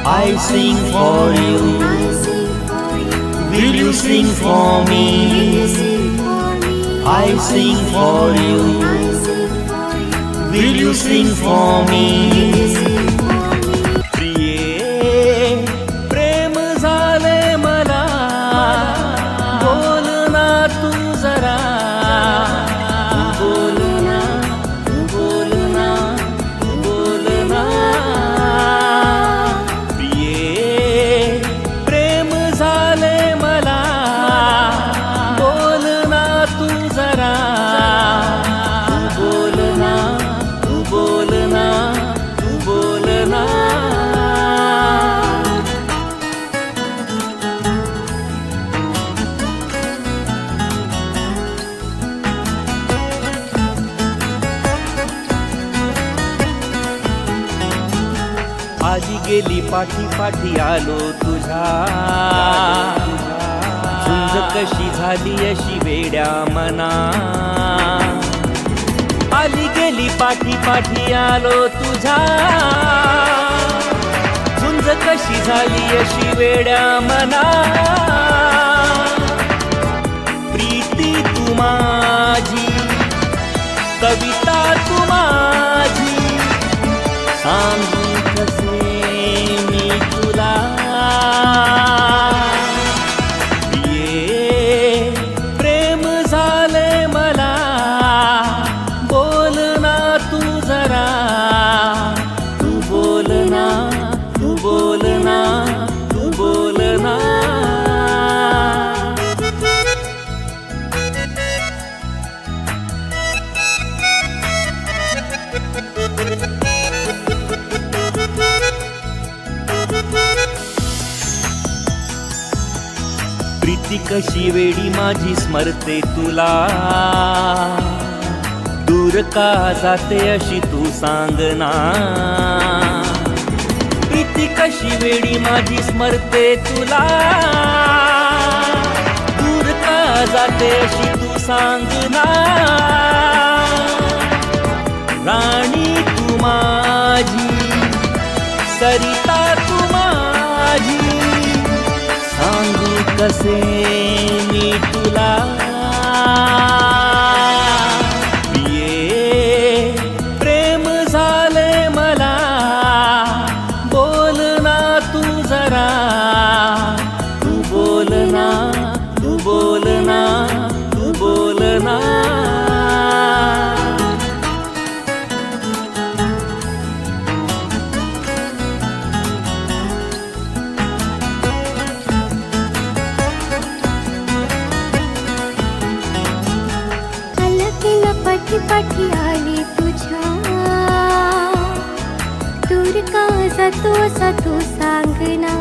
I sing for you. Will you sing for me? I sing for you. Will you sing for me? प्रिये प्रेम झाले मला, बोल ना तू जरा, बोल ना, बोल ना, बोल ना. प्रिये प्रेम झाले मला, बोल ना तू जरा, बोल ना, बोल ना, बोल ना. आली गेली पाठी पाठी आलो तुझ्या, झुंज कशी झाली अशी वेड्या मना. आली गेली पाठी पाठी आलो तुझ्या, झुंज कशी झाली अशी वेड्या मना. प्रीती तू माझी, कविता तू माझी, सांगू कसे मी तुला. प्रिये प्रेम झाले मला, बोल ना तू जरा, तू बोल ना, तू बोल ना, तू बोल ना. प्रीती कशी वेडी माझी स्मरते तुला, दूर का जाते अशी तू सांगना. प्रीती कशी वेडी माझी स्मरते तुला, दूर का जाते अशी तू सांगना. राणी तू माझी, सरिता तू माझी, सांगू कसे मी तुला. प्रिये प्रेम झाले मला, बोल ना तू जरा, तू बोल ना, तू बोल ना, तू बोल ना. पाठी पाठी आली तुझ्या, दूर का जातो असा तू सांगना.